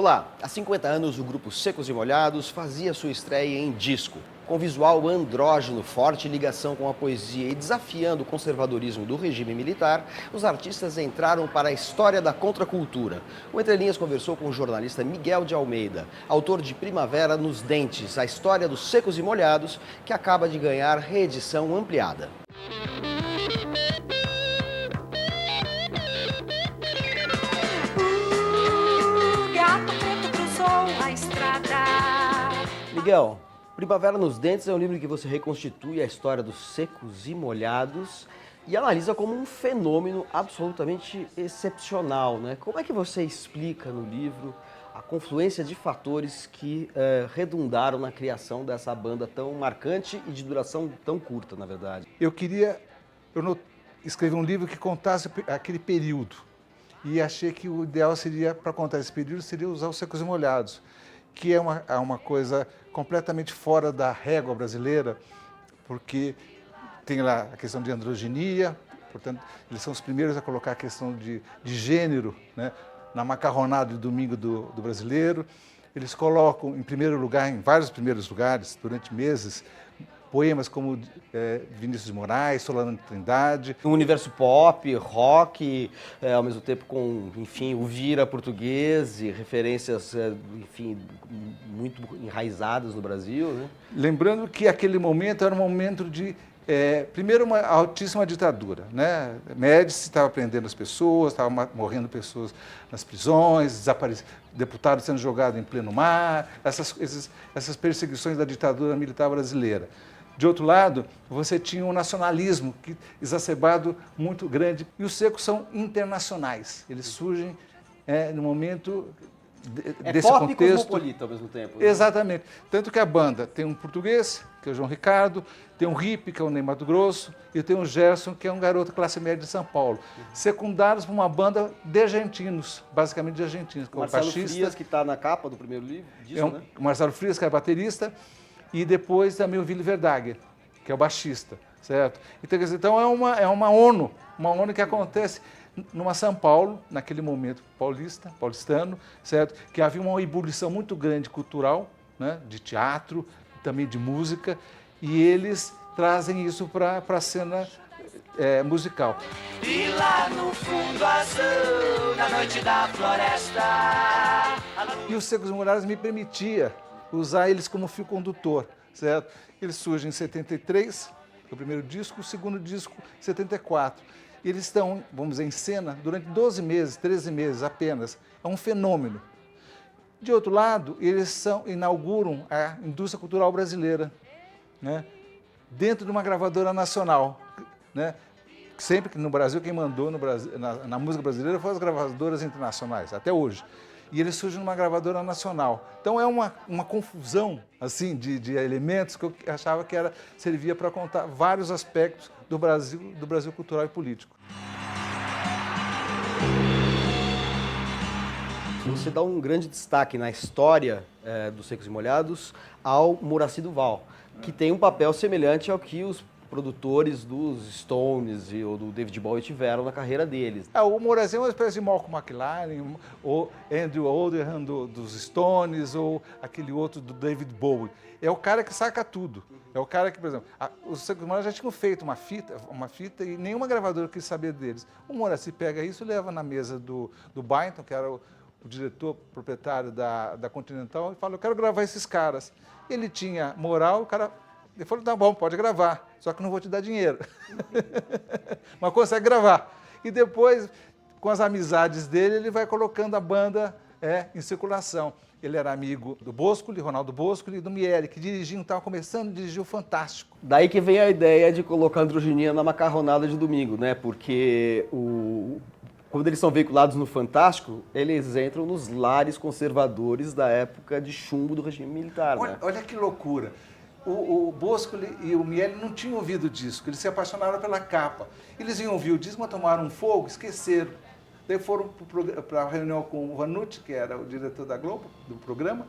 Olá, há 50 anos o grupo Secos e Molhados fazia sua estreia em disco. Com visual andrógeno, forte ligação com a poesia e desafiando o conservadorismo do regime militar, os artistas entraram para a história da contracultura. O Entre Linhas conversou com o jornalista Miguel de Almeida, autor de Primavera nos Dentes, a história dos Secos e Molhados, que acaba de ganhar reedição ampliada. Miguel, Primavera nos Dentes é um livro que você reconstitui a história dos secos e molhados e analisa como um fenômeno absolutamente excepcional, né? Como é que você explica no livro a confluência de fatores que redundaram na criação dessa banda tão marcante e de duração tão curta, na verdade? Eu escrever um livro que contasse aquele período e achei que o ideal seria, para contar esse período, seria usar os Secos e Molhados, que é uma coisa completamente fora da régua brasileira, porque tem lá a questão de androginia, portanto, eles são os primeiros a colocar a questão de gênero, né, na macarronada de domingo do brasileiro. Eles colocam, em primeiro lugar, em vários primeiros lugares, durante meses, poemas como Vinícius de Moraes, Solano de Trindade. Um universo pop, rock, ao mesmo tempo com, enfim, o vira português e referências, enfim, muito enraizadas no Brasil, né? Lembrando que aquele momento era um momento de, primeiro, uma altíssima ditadura, né? Médici estava prendendo as pessoas, estavam morrendo pessoas nas prisões, deputados sendo jogados em pleno mar, essas perseguições da ditadura militar brasileira. De outro lado, você tinha um nacionalismo exacerbado muito grande. E os secos são internacionais. Eles surgem no momento desse pop contexto. E cosmopolita ao mesmo tempo. Né? Exatamente. Tanto que a banda tem um português, que é o João Ricardo, tem um hippie, que é o Ney Matogrosso, e tem o Gerson, que é um garoto classe média de São Paulo. Secundados por uma banda de argentinos, basicamente de argentinos. O Marcelo Frias, que está na capa do primeiro livro, né? O Marcelo Frias, que é baterista, e depois também o Willy Verdaguer, que é o baixista, certo? Então é uma ONU que acontece numa São Paulo, naquele momento paulistano, certo? Que havia uma ebulição muito grande cultural, né? De teatro, também de música, e eles trazem isso para a cena musical. E lá no fundo azul, na noite da floresta. E os Secos e Molhados me permitia usar eles como fio condutor, certo? Eles surgem em 73, o primeiro disco, o segundo disco, 74. E eles estão, vamos dizer, em cena durante 12 meses, 13 meses apenas. É um fenômeno. De outro lado, eles inauguram a indústria cultural brasileira, né? Dentro de uma gravadora nacional, né? Sempre que no Brasil, quem mandou no Brasil, na música brasileira foram as gravadoras internacionais, até hoje. E eles surgem numa gravadora nacional. Então é uma confusão assim, de elementos que eu achava que servia para contar vários aspectos do Brasil cultural e político. Você dá um grande destaque na história dos Secos e Molhados ao Muracy Duval, que tem um papel semelhante ao que os produtores dos Stones ou do David Bowie tiveram na carreira deles. O Muracy é uma espécie de Malcolm McLaren, ou Andrew Oldham dos Stones, ou aquele outro do David Bowie. É o cara que saca tudo. É o cara que, por exemplo, os Secos e Molhados já tinham feito uma fita e nenhuma gravadora quis saber deles. O Muracy pega isso e leva na mesa do Byington, que era o diretor proprietário da Continental, e fala: eu quero gravar esses caras. Ele tinha moral, o cara... Ele falou: tá bom, pode gravar, só que não vou te dar dinheiro. Mas consegue gravar. E depois, com as amizades dele, ele vai colocando a banda em circulação. Ele era amigo do Boscoli, Ronaldo Boscoli, e do Miele, que estava começando a dirigir o Fantástico. Daí que vem a ideia de colocar androginia na macarronada de domingo, né? Porque quando eles são veiculados no Fantástico, eles entram nos lares conservadores da época de chumbo do regime militar. Né? Olha que loucura. O Boscoli e o Miele não tinham ouvido o disco, eles se apaixonaram pela capa. Eles iam ouvir o disco, mas tomaram um fogo, esqueceram. Daí foram para a reunião com o Vanucci, que era o diretor da Globo, do programa,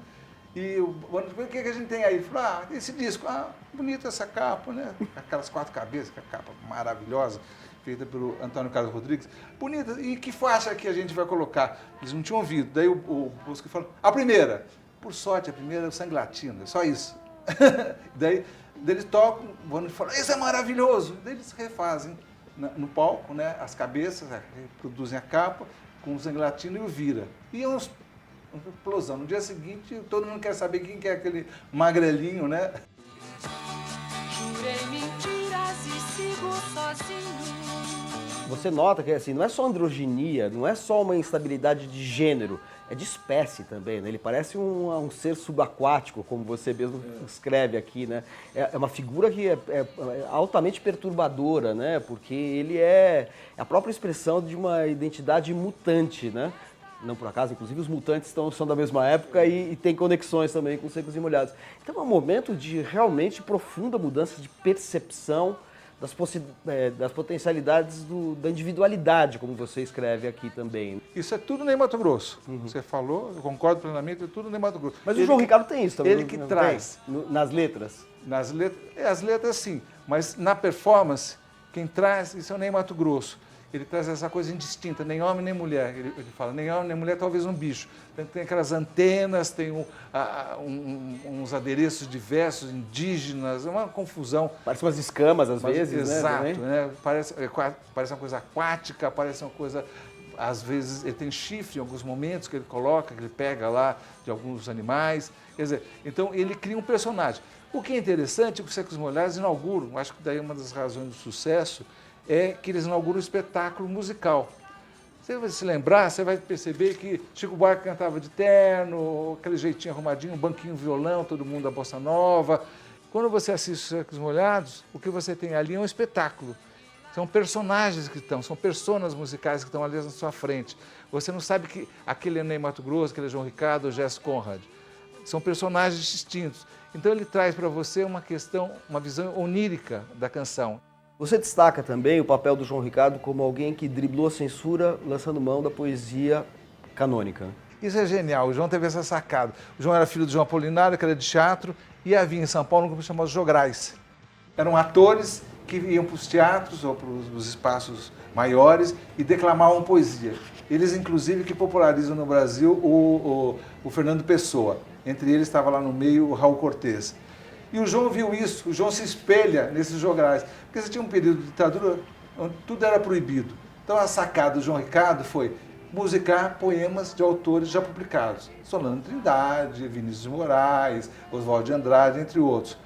E o que a gente tem aí? Ele falou, esse disco, bonita essa capa, né? Aquelas 4 cabeças, que a capa maravilhosa, feita pelo Antônio Carlos Rodrigues. Bonita, e que faixa que a gente vai colocar? Eles não tinham ouvido. Daí o Bosco falou, a primeira. Por sorte, a primeira é o Sangue Latino, é só isso. Daí eles tocam, o Bono fala, isso é maravilhoso. Daí eles refazem no palco, né, as cabeças, reproduzem a capa com o Sangue Latino e o Vira. E é uma explosão. No dia seguinte, todo mundo quer saber quem que é aquele magrelinho, né? Jurei mentiras e sigo sozinho. Você nota que assim, não é só androginia, não é só uma instabilidade de gênero, é de espécie também, né? Ele parece um ser subaquático, como você mesmo escreve aqui, né? É uma figura que é altamente perturbadora, né? Porque ele é a própria expressão de uma identidade mutante, né? Não por acaso, inclusive os mutantes são da mesma época e tem conexões também com Secos e Molhados. Então é um momento de realmente profunda mudança de percepção das potencialidades da individualidade, como você escreve aqui também. Isso é tudo Ney Matogrosso. Você falou, eu concordo plenamente, é tudo Ney Matogrosso. Mas o João Ricardo tem isso também. Ele que traz. Nas letras. Nas letras, as letras sim, mas na performance, quem traz, isso é o Ney Matogrosso. Ele traz essa coisa indistinta, nem homem nem mulher. Ele fala, nem homem nem mulher, talvez um bicho. Tem aquelas antenas, tem uns adereços diversos, indígenas, é uma confusão. Parece umas escamas às vezes, exato, né? Né? Parece uma coisa aquática, parece uma coisa... Às vezes ele tem chifre em alguns momentos que ele coloca, que ele pega lá de alguns animais. Quer dizer, então ele cria um personagem. O que é interessante é que os Secos e Molhados inauguram, acho que daí uma das razões do sucesso, é que eles inauguram um espetáculo musical. Você vai se lembrar, você vai perceber que Chico Buarque cantava de terno, aquele jeitinho arrumadinho, um banquinho violão, todo mundo da bossa nova. Quando você assiste os Secos e Molhados, o que você tem ali é um espetáculo. São personagens que estão, são personas musicais que estão ali na sua frente. Você não sabe que aquele é Ney Matogrosso, aquele é João Ricardo, ou Gerson Conrad. São personagens distintos. Então ele traz para você uma questão, uma visão onírica da canção. Você destaca também o papel do João Ricardo como alguém que driblou a censura lançando mão da poesia canônica. Isso é genial, o João teve essa sacada. O João era filho do João Apolinário, que era de teatro, e havia em São Paulo um grupo chamado Jograis. Eram atores que iam para os teatros ou para os espaços maiores e declamavam poesia. Eles, inclusive, que popularizam no Brasil o Fernando Pessoa. Entre eles estava lá no meio o Raul Cortez. E o João viu isso, o João se espelha nesses jograis. Porque você tinha um período de ditadura onde tudo era proibido. Então a sacada do João Ricardo foi musicar poemas de autores já publicados. Solano Trindade, Vinícius de Moraes, Oswald de Andrade, entre outros.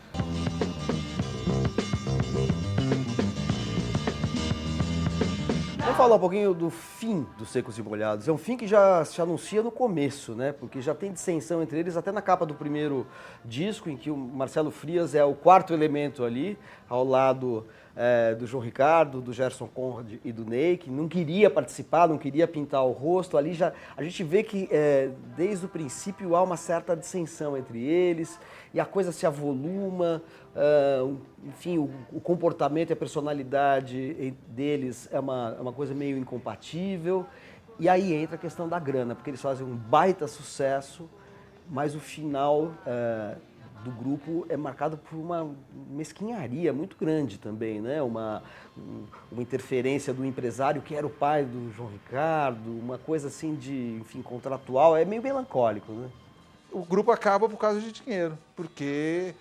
Vamos falar um pouquinho do fim dos Secos e Molhados. É um fim que já se anuncia no começo, né? Porque já tem dissensão entre eles, até na capa do primeiro disco, em que o Marcelo Frias é o quarto elemento ali, ao lado do João Ricardo, do Gerson Conrad e do Ney, que não queria participar, não queria pintar o rosto. Ali já a gente vê que desde o princípio há uma certa dissensão entre eles e a coisa se avoluma. Enfim, o comportamento e a personalidade deles é uma coisa meio incompatível. E aí entra a questão da grana, porque eles fazem um baita sucesso, mas o final do grupo é marcado por uma mesquinharia muito grande também, né? Uma interferência do empresário que era o pai do João Ricardo, uma coisa assim de, enfim, contratual, é meio melancólico, né? O grupo acaba por causa de dinheiro, porque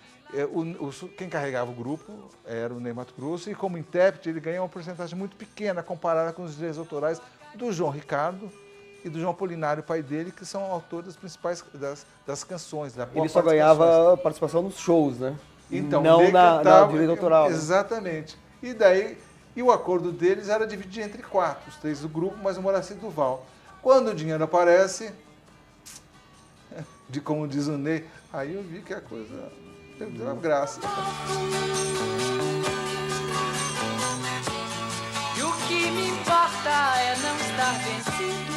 quem carregava o grupo era o Ney Matogrosso e como intérprete ele ganha uma porcentagem muito pequena comparada com os direitos autorais do João Ricardo e do João Apolinário, pai dele, que são autores das principais das canções. Ele só ganhava participação nos shows, né? Então, não na direito autoral. Exatamente. Né? E o acordo deles era dividir entre 4, os 3 do grupo, mais o Moraci Duval. Quando o dinheiro aparece, como diz o Ney, aí eu vi que a coisa teve uma graça. E o que me importa é não estar vencido.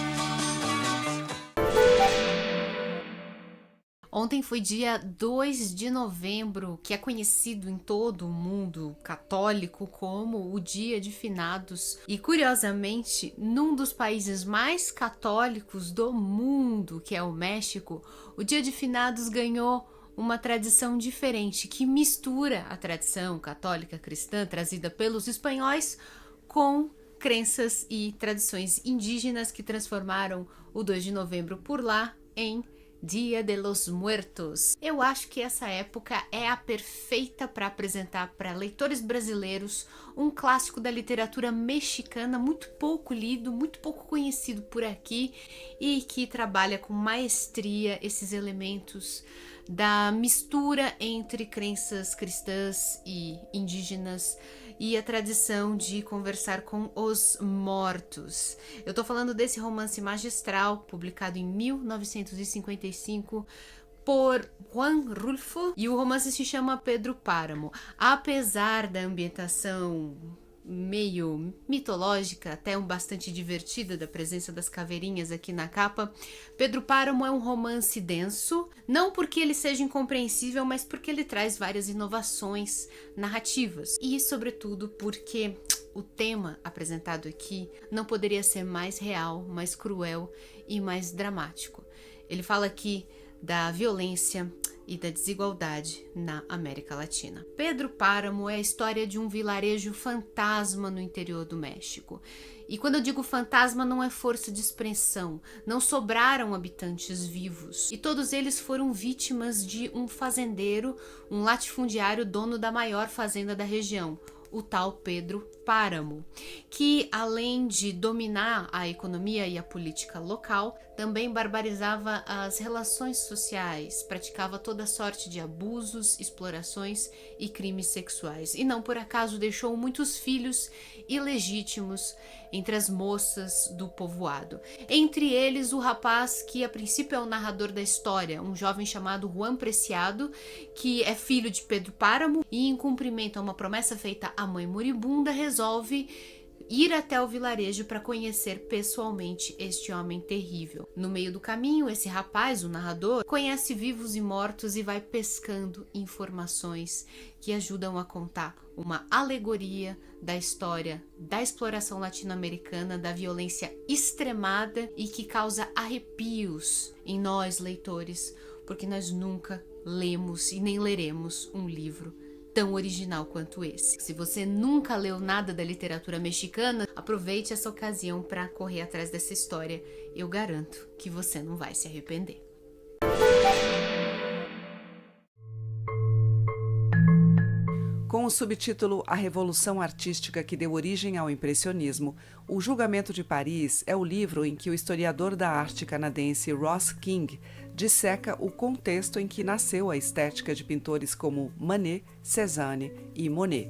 Ontem foi dia 2 de novembro, que é conhecido em todo o mundo católico como o Dia de Finados. E, curiosamente, num dos países mais católicos do mundo, que é o México, o Dia de Finados ganhou uma tradição diferente, que mistura a tradição católica cristã trazida pelos espanhóis com crenças e tradições indígenas que transformaram o 2 de novembro por lá em Dia de los Muertos. Eu acho que essa época é a perfeita para apresentar para leitores brasileiros um clássico da literatura mexicana muito pouco lido, muito pouco conhecido por aqui e que trabalha com maestria esses elementos da mistura entre crenças cristãs e indígenas e a tradição de conversar com os mortos. Eu tô falando desse romance magistral, publicado em 1955 por Juan Rulfo, e o romance se chama Pedro Páramo. Apesar da ambientação meio mitológica, até bastante divertida da presença das caveirinhas aqui na capa, Pedro Páramo é um romance denso, não porque ele seja incompreensível, mas porque ele traz várias inovações narrativas e, sobretudo, porque o tema apresentado aqui não poderia ser mais real, mais cruel e mais dramático. Ele fala aqui da violência e da desigualdade na América Latina. Pedro Páramo é a história de um vilarejo fantasma no interior do México. E quando eu digo fantasma, não é força de expressão. Não sobraram habitantes vivos. E todos eles foram vítimas de um fazendeiro, um latifundiário dono da maior fazenda da região, o tal Pedro Páramo, que além de dominar a economia e a política local, também barbarizava as relações sociais, praticava toda sorte de abusos, explorações e crimes sexuais. E não por acaso deixou muitos filhos ilegítimos entre as moças do povoado. Entre eles o rapaz que a princípio é o narrador da história, um jovem chamado Juan Preciado, que é filho de Pedro Páramo e, em cumprimento a uma promessa feita à mãe moribunda, resolve ir até o vilarejo para conhecer pessoalmente este homem terrível. No meio do caminho, esse rapaz, o narrador, conhece vivos e mortos e vai pescando informações que ajudam a contar uma alegoria da história da exploração latino-americana, da violência extremada e que causa arrepios em nós, leitores, porque nós nunca lemos e nem leremos um livro tão original quanto esse. Se você nunca leu nada da literatura mexicana, aproveite essa ocasião para correr atrás dessa história. Eu garanto que você não vai se arrepender. Com o subtítulo A Revolução Artística que deu origem ao Impressionismo, O Julgamento de Paris é o livro em que o historiador da arte canadense Ross King disseca o contexto em que nasceu a estética de pintores como Manet, Cézanne e Monet.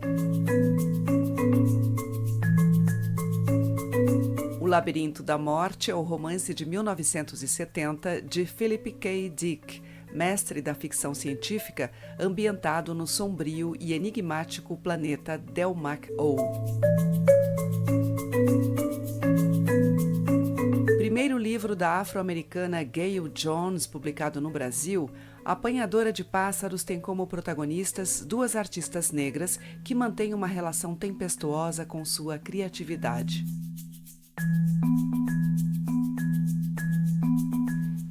O Labirinto da Morte é o romance de 1970 de Philip K. Dick, mestre da ficção científica, ambientado no sombrio e enigmático planeta Delmak-O. Primeiro livro da afro-americana Gayle Jones, publicado no Brasil, Apanhadora de Pássaros tem como protagonistas duas artistas negras que mantêm uma relação tempestuosa com sua criatividade.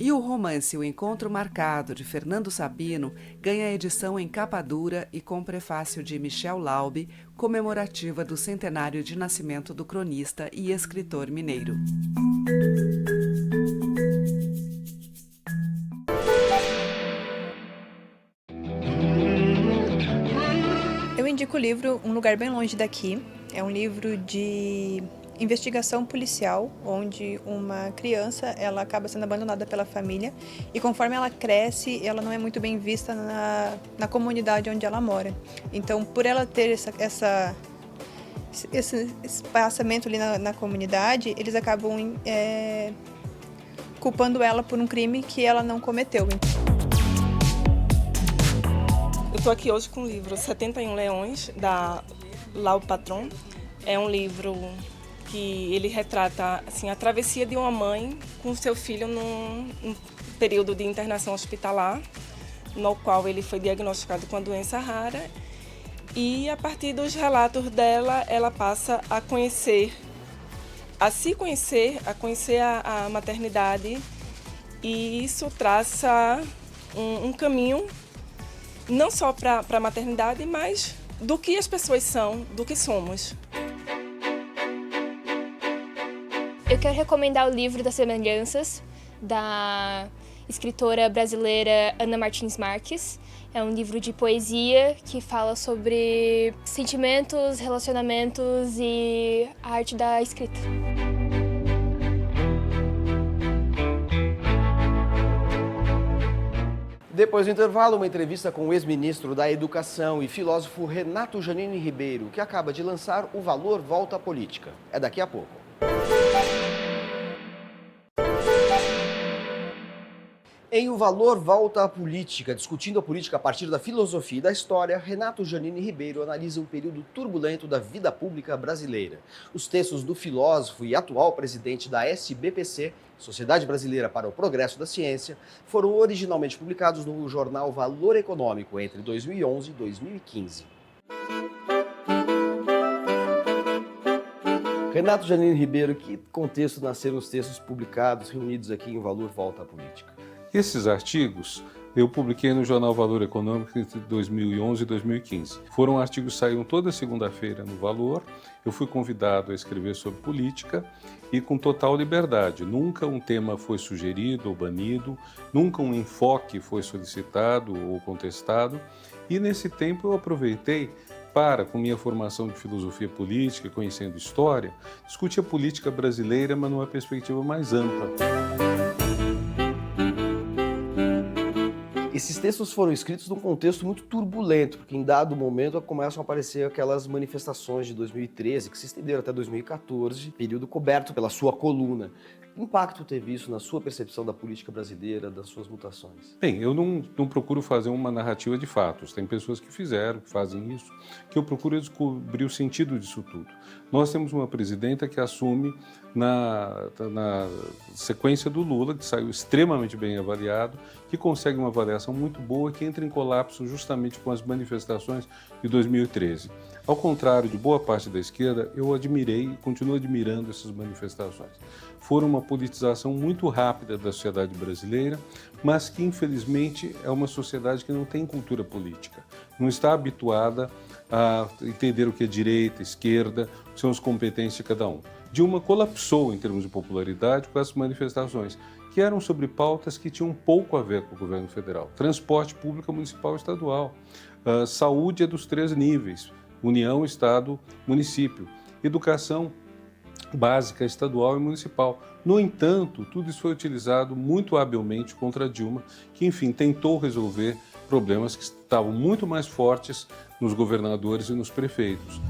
E o romance O Encontro Marcado, de Fernando Sabino, ganha edição em capa dura e com prefácio de Michel Laube, comemorativa do centenário de nascimento do cronista e escritor mineiro. Eu indico o livro Um Lugar Bem Longe Daqui. É um livro de investigação policial, onde uma criança ela acaba sendo abandonada pela família e conforme ela cresce, ela não é muito bem vista na comunidade onde ela mora. Então, por ela ter esse espaçamento ali na comunidade, eles acabam culpando ela por um crime que ela não cometeu. Eu estou aqui hoje com o livro 71 Leões, da Lau Patron. É um livro que ele retrata assim, a travessia de uma mãe com seu filho num período de internação hospitalar. no qual ele foi diagnosticado com a doença rara. E a partir dos relatos dela, ela passa a se conhecer, a conhecer a maternidade, e isso traça um caminho não só para a maternidade, mas do que as pessoas são, do que somos. Eu quero recomendar o livro das Semelhanças, da escritora brasileira Ana Martins Marques. É um livro de poesia que fala sobre sentimentos, relacionamentos e a arte da escrita. Depois do intervalo, uma entrevista com o ex-ministro da Educação e filósofo Renato Janine Ribeiro, que acaba de lançar O Valor Volta à Política. É daqui a pouco. Em O Valor Volta à Política, discutindo a política a partir da filosofia e da história, Renato Janine Ribeiro analisa um período turbulento da vida pública brasileira. Os textos do filósofo e atual presidente da SBPC, Sociedade Brasileira para o Progresso da Ciência, foram originalmente publicados no jornal Valor Econômico entre 2011 e 2015. Renato Janine Ribeiro, que contexto nasceram os textos publicados, reunidos aqui em Valor Volta à Política? Esses artigos eu publiquei no jornal Valor Econômico entre 2011 e 2015. Foram artigos que saíam toda segunda-feira no Valor. Eu fui convidado a escrever sobre política e com total liberdade. Nunca um tema foi sugerido ou banido, nunca um enfoque foi solicitado ou contestado. E nesse tempo eu aproveitei para, com minha formação de filosofia política, conhecendo história, discutir a política brasileira, mas numa perspectiva mais ampla. Esses textos foram escritos num contexto muito turbulento, porque em dado momento começam a aparecer aquelas manifestações de 2013, que se estenderam até 2014, período coberto pela sua coluna. Que impacto teve isso na sua percepção da política brasileira, das suas mutações? Bem, eu não procuro fazer uma narrativa de fatos. Tem pessoas que fizeram, que fazem isso, que eu procuro descobrir o sentido disso tudo. Nós temos uma presidenta que assume na sequência do Lula, que saiu extremamente bem avaliado, que consegue uma avaliação muito boa, que entra em colapso justamente com as manifestações de 2013. Ao contrário de boa parte da esquerda, eu admirei e continuo admirando essas manifestações. Foram uma politização muito rápida da sociedade brasileira, mas que infelizmente é uma sociedade que não tem cultura política, não está habituada a entender o que é direita, esquerda, que são as competências de cada um. Dilma colapsou em termos de popularidade com essas manifestações, que eram sobre pautas que tinham pouco a ver com o governo federal. Transporte público municipal e estadual, saúde é dos 3 níveis, União, Estado, Município, educação básica estadual e municipal. No entanto, tudo isso foi utilizado muito habilmente contra Dilma, que, enfim, tentou resolver problemas que estavam muito mais fortes nos governadores e nos prefeitos.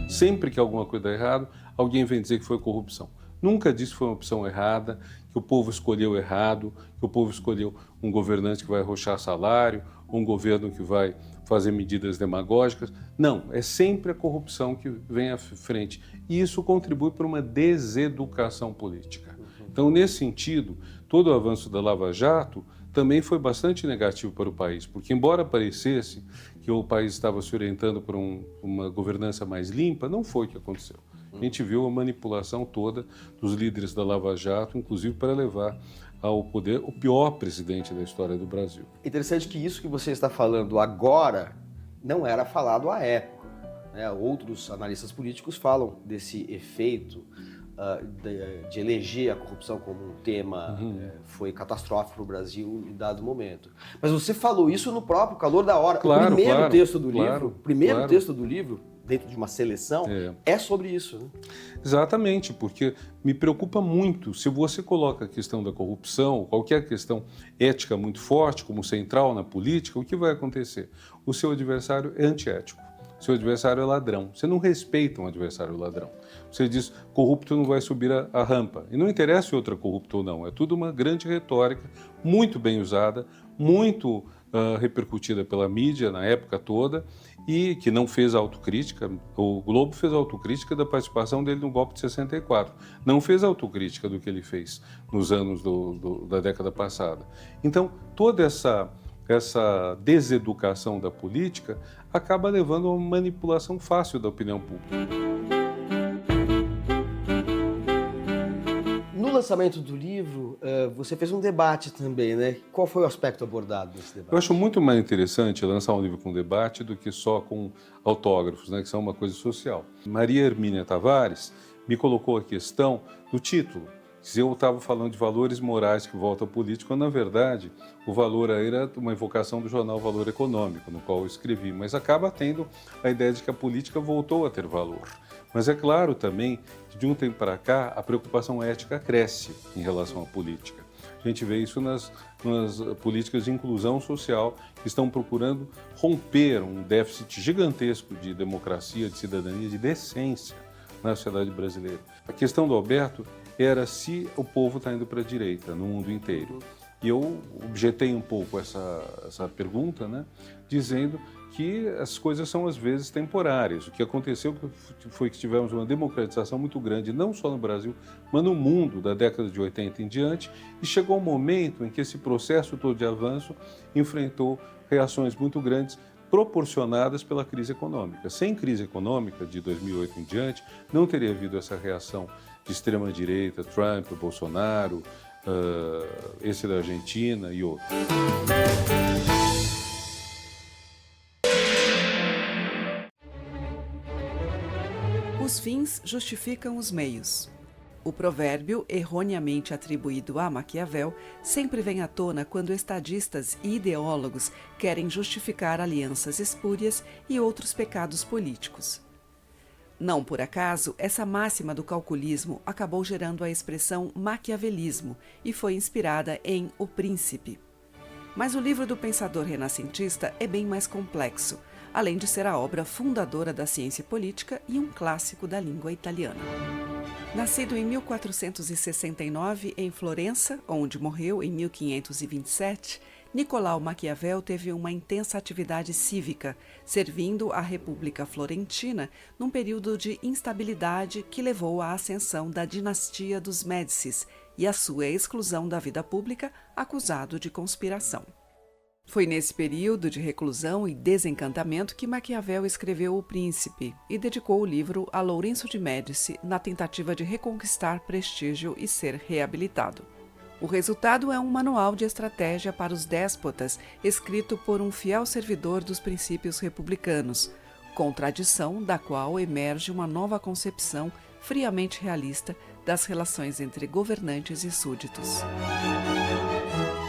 Sempre que alguma coisa dá errado, alguém vem dizer que foi corrupção. Nunca disse que foi uma opção errada, que o povo escolheu errado, que o povo escolheu um governante que vai arrochar salário, um governo que vai fazer medidas demagógicas. Não, é sempre a corrupção que vem à frente. E isso contribui para uma deseducação política. Então, nesse sentido, todo o avanço da Lava Jato também foi bastante negativo para o país, porque embora parecesse que o país estava se orientando para uma governança mais limpa, não foi o que aconteceu. A gente viu a manipulação toda dos líderes da Lava Jato, inclusive para levar ao poder o pior presidente da história do Brasil. Interessante que isso que você está falando agora não era falado à época, né? Outros analistas políticos falam desse efeito de eleger a corrupção como um tema foi catastrófico para o Brasil em dado momento. Mas você falou isso no próprio calor da hora. Claro, o primeiro claro, texto do claro, livro, primeiro claro. texto do livro, dentro de uma seleção, é sobre isso, né? Exatamente, porque me preocupa muito se você coloca a questão da corrupção, qualquer questão ética muito forte, como central na política, o que vai acontecer? O seu adversário é antiético, o seu adversário é ladrão. Você não respeita um adversário ladrão. Você diz, corrupto não vai subir a rampa. E não interessa se outro é corrupto ou não, é tudo uma grande retórica, muito bem usada, muito repercutida pela mídia na época toda e que não fez autocrítica. O Globo fez autocrítica da participação dele no golpe de 64, não fez autocrítica do que ele fez nos anos da década passada. Então, toda essa deseducação da política acaba levando a uma manipulação fácil da opinião pública. No lançamento do livro, você fez um debate também, né? Qual foi o aspecto abordado nesse debate? Eu acho muito mais interessante lançar um livro com debate do que só com autógrafos, né, que são uma coisa social. Maria Hermínia Tavares me colocou a questão do título. Se eu estava falando de valores morais que voltam ao político, quando, na verdade, o valor aí era uma invocação do jornal Valor Econômico, no qual eu escrevi, mas acaba tendo a ideia de que a política voltou a ter valor. Mas é claro também que, de um tempo para cá, a preocupação ética cresce em relação à política. A gente vê isso nas políticas de inclusão social que estão procurando romper um déficit gigantesco de democracia, de cidadania, de decência na sociedade brasileira. A questão do Alberto era se o povo está indo para a direita no mundo inteiro. E eu objetei um pouco essa pergunta, né, dizendo que as coisas são às vezes temporárias. O que aconteceu foi que tivemos uma democratização muito grande, não só no Brasil, mas no mundo, da década de 80 em diante, e chegou um momento em que esse processo todo de avanço enfrentou reações muito grandes, proporcionadas pela crise econômica. Sem crise econômica, de 2008 em diante, não teria havido essa reação de extrema-direita, Trump, Bolsonaro, esse da Argentina e outros. Os fins justificam os meios. O provérbio, erroneamente atribuído a Maquiavel, sempre vem à tona quando estadistas e ideólogos querem justificar alianças espúrias e outros pecados políticos. Não por acaso, essa máxima do calculismo acabou gerando a expressão maquiavelismo e foi inspirada em O Príncipe. Mas o livro do pensador renascentista é bem mais complexo, além de ser a obra fundadora da ciência política e um clássico da língua italiana. Nascido em 1469 em Florença, onde morreu em 1527, Nicolau Maquiavel teve uma intensa atividade cívica, servindo a República Florentina num período de instabilidade que levou à ascensão da dinastia dos Médicis e à sua exclusão da vida pública, acusado de conspiração. Foi nesse período de reclusão e desencantamento que Maquiavel escreveu O Príncipe e dedicou o livro a Lourenço de Médici na tentativa de reconquistar prestígio e ser reabilitado. O resultado é um manual de estratégia para os déspotas, escrito por um fiel servidor dos princípios republicanos, contradição da qual emerge uma nova concepção friamente realista das relações entre governantes e súditos.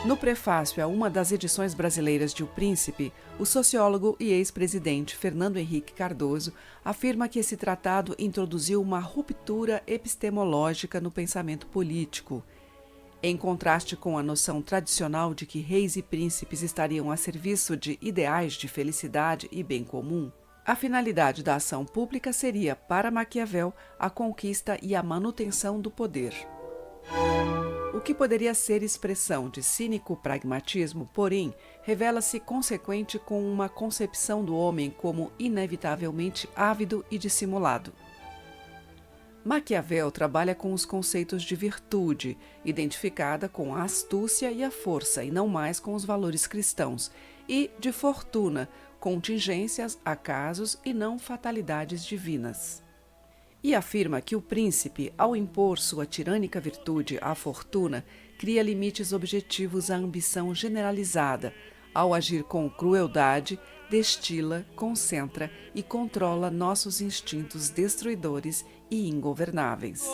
No prefácio a uma das edições brasileiras de O Príncipe, o sociólogo e ex-presidente Fernando Henrique Cardoso afirma que esse tratado introduziu uma ruptura epistemológica no pensamento político. Em contraste com a noção tradicional de que reis e príncipes estariam a serviço de ideais de felicidade e bem comum, a finalidade da ação pública seria, para Maquiavel, a conquista e a manutenção do poder. O que poderia ser expressão de cínico pragmatismo, porém, revela-se consequente com uma concepção do homem como inevitavelmente ávido e dissimulado. Maquiavel trabalha com os conceitos de virtude, identificada com a astúcia e a força, e não mais com os valores cristãos, e de fortuna, contingências, acasos e não fatalidades divinas. E afirma que o príncipe, ao impor sua tirânica virtude à fortuna, cria limites objetivos à ambição generalizada, ao agir com crueldade, destila, concentra e controla nossos instintos destruidores e ingovernáveis.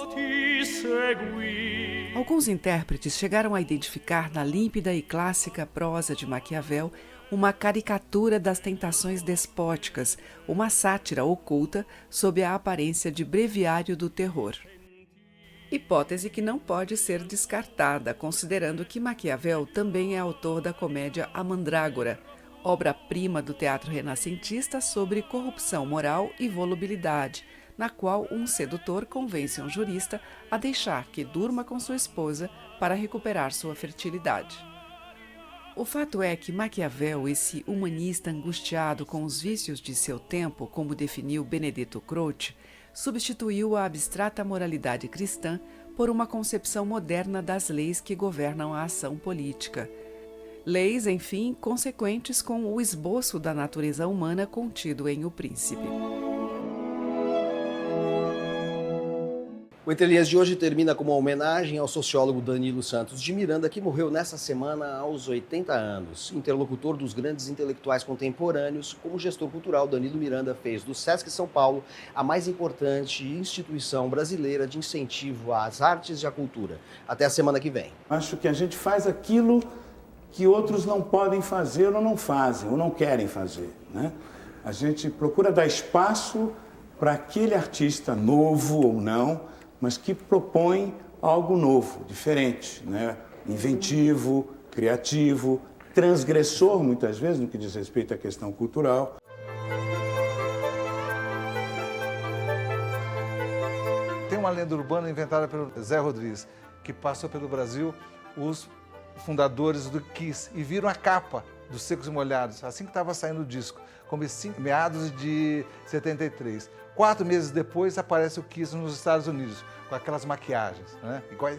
Alguns intérpretes chegaram a identificar na límpida e clássica prosa de Maquiavel uma caricatura das tentações despóticas, uma sátira oculta sob a aparência de breviário do terror. Hipótese que não pode ser descartada, considerando que Maquiavel também é autor da comédia A Mandrágora, obra-prima do teatro renascentista sobre corrupção moral e volubilidade, na qual um sedutor convence um jurista a deixar que durma com sua esposa para recuperar sua fertilidade. O fato é que Maquiavel, esse humanista angustiado com os vícios de seu tempo, como definiu Benedetto Croce, substituiu a abstrata moralidade cristã por uma concepção moderna das leis que governam a ação política. Leis, enfim, consequentes com o esboço da natureza humana contido em O Príncipe. O Entre Linhas de hoje termina com uma homenagem ao sociólogo Danilo Santos de Miranda, que morreu nessa semana aos 80 anos. Interlocutor dos grandes intelectuais contemporâneos, como gestor cultural, Danilo Miranda fez do Sesc São Paulo a mais importante instituição brasileira de incentivo às artes e à cultura. Até a semana que vem. Acho que a gente faz aquilo que outros não podem fazer ou não fazem, ou não querem fazer, né? A gente procura dar espaço para aquele artista, novo ou não, mas que propõe algo novo, diferente, né? Inventivo, criativo, transgressor, muitas vezes, no que diz respeito à questão cultural. Tem uma lenda urbana inventada pelo Zé Rodrigues, que passou pelo Brasil os fundadores do Kiss e viram a capa dos Secos e Molhados, assim que estava saindo o disco, comecinho, meados de 73. 4 meses depois aparece o Kiss nos Estados Unidos, com aquelas maquiagens, né? Iguais,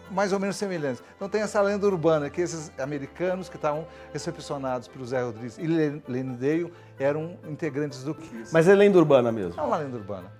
mais ou menos semelhantes. Então tem essa lenda urbana, que esses americanos que estavam recepcionados pelo Zé Rodrigues e Lenny Dale eram integrantes do Kiss. Mas é lenda urbana mesmo? É uma lenda urbana.